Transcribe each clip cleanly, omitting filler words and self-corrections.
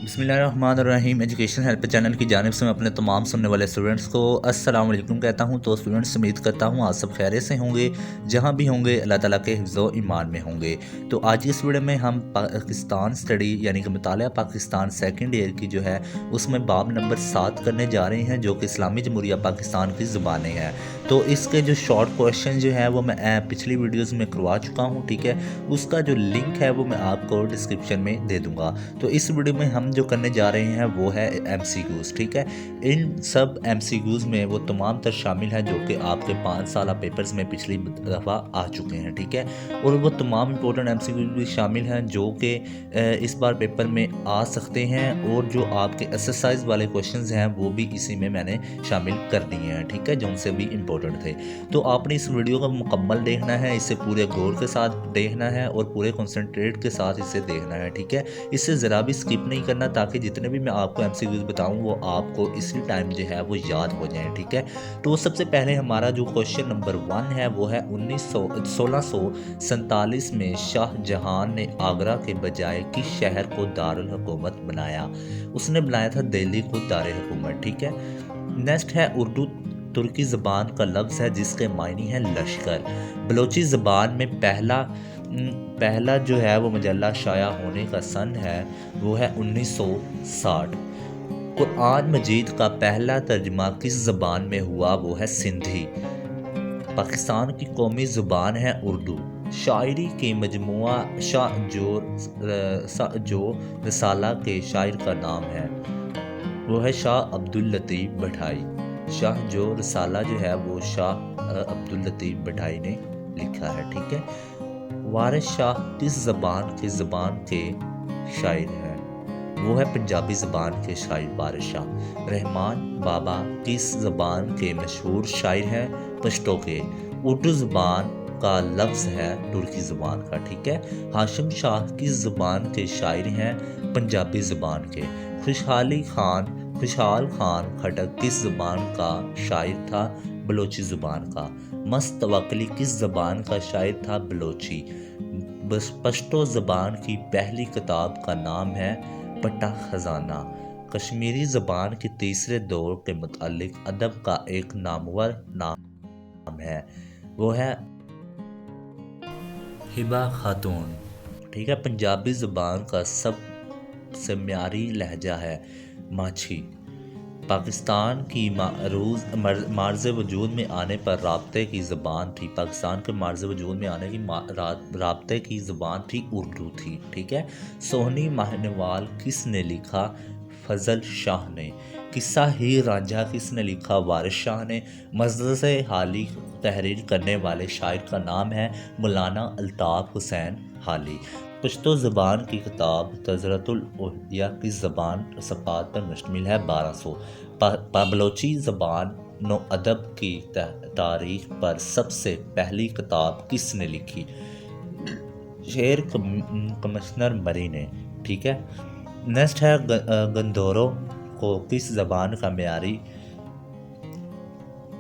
بسم اللہ الرحمن الرحیم ایجوکیشن ہیلپ چینل کی جانب سے میں اپنے تمام سننے والے اسٹوڈنٹس کو السلام علیکم کہتا ہوں۔ تو اسٹوڈنٹس امید کرتا ہوں آپ سب خیریت سے ہوں گے، جہاں بھی ہوں گے اللہ تعالیٰ کے حفظ و ایمان میں ہوں گے۔ تو آج کی اس ویڈیو میں ہم پاکستان اسٹڈی یعنی کہ مطالعہ پاکستان سیکنڈ ایئر کی جو ہے اس میں باب نمبر 7 کرنے جا رہے ہیں، جو کہ اسلامی جمہوریہ پاکستان کی زبانیں ہیں۔ تو اس کے جو شارٹ کویشچن جو ہے وہ میں پچھلی ویڈیوز میں کروا چکا ہوں، ٹھیک ہے۔ اس کا جو لنک ہے وہ میں آپ کو ڈسکرپشن میں دے دوں گا۔ تو اس ویڈیو میں ہم جو کرنے جا رہے ہیں وہ ہے ایم سی کیوز، ٹھیک ہے۔ ان سب ایم سی کیوز میں وہ تمام تر شامل ہیں جو کہ آپ کے 5 سالہ پیپرز میں پچھلی دفعہ آ چکے ہیں، ٹھیک ہے۔ اور وہ تمام امپورٹنٹ ایم سی کیوز بھی شامل ہیں جو کہ اس بار پیپر میں آ سکتے ہیں، اور جو آپ کے ایکسرسائز والے کویشچنز ہیں وہ بھی اسی میں نے شامل کر دیے ہیں، ٹھیک ہے، جو ان سے بھی امپورٹنٹ تھے۔ تو آپ نے اس ویڈیو کو مکمل دیکھنا ہے، اسے پورے غور کے ساتھ دیکھنا ہے اور پورے کنسنٹریٹ کے ساتھ اسے دیکھنا ہے، ٹھیک ہے۔ اس سے ذرا بھی سکپ نہیں کرنا، تاکہ جتنے بھی میں آپ کو ایم سی کیوز بتاؤں وہ آپ کو اسی ٹائم جو ہے وہ یاد ہو جائیں، ٹھیک ہے۔ تو سب سے پہلے ہمارا جو کویشچن نمبر 1 ہے وہ ہے 1647 میں شاہ جہان نے آگرہ کے بجائے کس شہر کو دارالحکومت بنایا؟ اس نے بنایا تھا دہلی کو دارالحکومت، ٹھیک ہے۔ نیکسٹ ہے اردو ترکی زبان کا لفظ ہے جس کے معنی ہے لشکر۔ بلوچی زبان میں پہلا جو ہے وہ مجلہ شائع ہونے کا سن ہے وہ ہے 1960۔ قرآن مجید کا پہلا ترجمہ کس زبان میں ہوا وہ ہے سندھی۔ پاکستان کی قومی زبان ہے اردو۔ شاعری کے مجموعہ شاہ جو رسالہ کے شاعر کا نام ہے وہ ہے شاہ عبداللطیف بھٹائی۔ شاہ جو رسالہ جو ہے وہ شاہ عبداللطیف بھٹائی نے لکھا ہے، ٹھیک ہے۔ وارث شاہ کس زبان کے شاعر ہیں؟ وہ ہے پنجابی زبان کے شاعر وارث شاہ۔ رحمان بابا کس زبان کے مشہور شاعر ہیں؟ پشتو کے۔ اردو زبان کا لفظ ہے ترکی زبان کا، ٹھیک ہے۔ ہاشم شاہ کس زبان کے شاعر ہیں؟ پنجابی زبان کے۔ خوشحال خان کھٹک کس زبان کا شاعر تھا؟ بلوچی زبان کا۔ مست توکلی کس زبان کا شاعر تھا؟ بلوچی۔ پشتو زبان کی پہلی کتاب کا نام ہے پٹا خزانہ۔ کشمیری زبان کے تیسرے دور کے متعلق ادب کا ایک نامور نام ہے، وہ ہے ہبہ خاتون، ٹھیک ہے۔ پنجابی زبان کا سب سے معیاری لہجہ ہے ماچھی۔ پاکستان کی معرض وجود میں آنے پر رابطے کی زبان تھی، پاکستان کے معرض وجود میں آنے کی رابطے کی زبان تھی اردو تھی، ٹھیک ہے۔ سوہنی ماہنوال کس نے لکھا؟ فضل شاہ نے۔ قصہ ہیر رانجھا کس نے لکھا؟ وارث شاہ نے۔ مجلس حالی تحریر کرنے والے شاعر کا نام ہے مولانا الطاف حسین حالی۔ پشتو زبان کی کتاب تذکرۃ الاولیاء کی زبان صفحات پر مشتمل ہے 1200۔ بلوچی زبان نو ادب کی تاریخ پر سب سے پہلی کتاب کس نے لکھی؟ شعر کمشنر مری نے، ٹھیک ہے۔ نیکسٹ ہے گندھورو کو کس زبان کا معیاری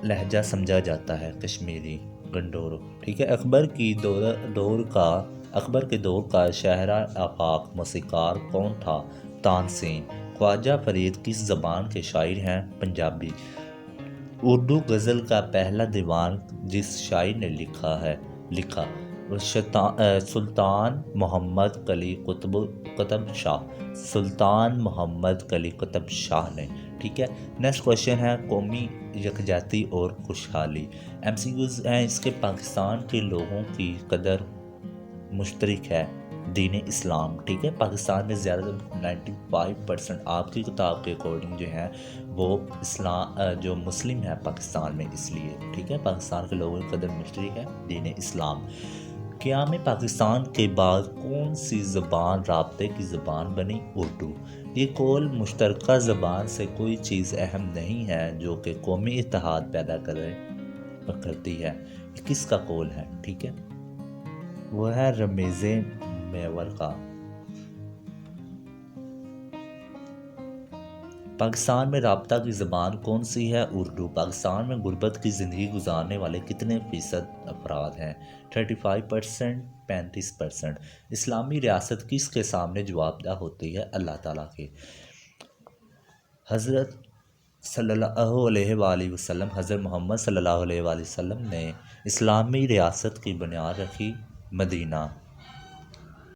لہجہ سمجھا جاتا ہے؟ کشمیری گنڈورو، ٹھیک ہے۔ اکبر کے دور کا شاہراہ آفاق موسیقار کون تھا؟ تانسین۔ خواجہ فرید کس زبان کے شاعر ہیں؟ پنجابی۔ اردو غزل کا پہلا دیوان جس شاعر نے لکھا سلطان محمد قلی قطب شاہ۔ سلطان محمد قلی قطب شاہ نے، ٹھیک ہے۔ نیکسٹ کویشچن ہے قومی یکجہتی اور خوشحالی۔ ایم سی کیوز ہیں اس کے پاکستان کے لوگوں کی قدر مشترک ہے دین اسلام، ٹھیک ہے۔ پاکستان میں زیادہ تر 95% آپ کی کتاب کے اکارڈنگ جو ہے وہ جو مسلم ہے پاکستان میں، اس لیے، ٹھیک ہے، پاکستان کے لوگوں کی قدر مشترک ہے دین اسلام۔ قیام پاکستان کے بعد کون سی زبان رابطے کی زبان بنی؟ اردو۔ یہ قول مشترکہ زبان سے کوئی چیز اہم نہیں ہے جو کہ قومی اتحاد پیدا کرتی ہے، یہ کس کا قول ہے؟ ٹھیک ہے، وہ ہے رمیز میور کا۔ پاکستان میں رابطہ کی زبان کون سی ہے؟ اردو۔ پاکستان میں غربت کی زندگی گزارنے والے کتنے فیصد افراد ہیں؟ 35%، 35%۔ اسلامی ریاست کس کے سامنے جواب دہ ہوتی ہے؟ اللہ تعالیٰ کے۔ حضرت صلی اللہ علیہ وآلہ وسلم حضرت محمد صلی اللہ علیہ وآلہ وسلم نے اسلامی ریاست کی بنیاد رکھی؟ مدینہ۔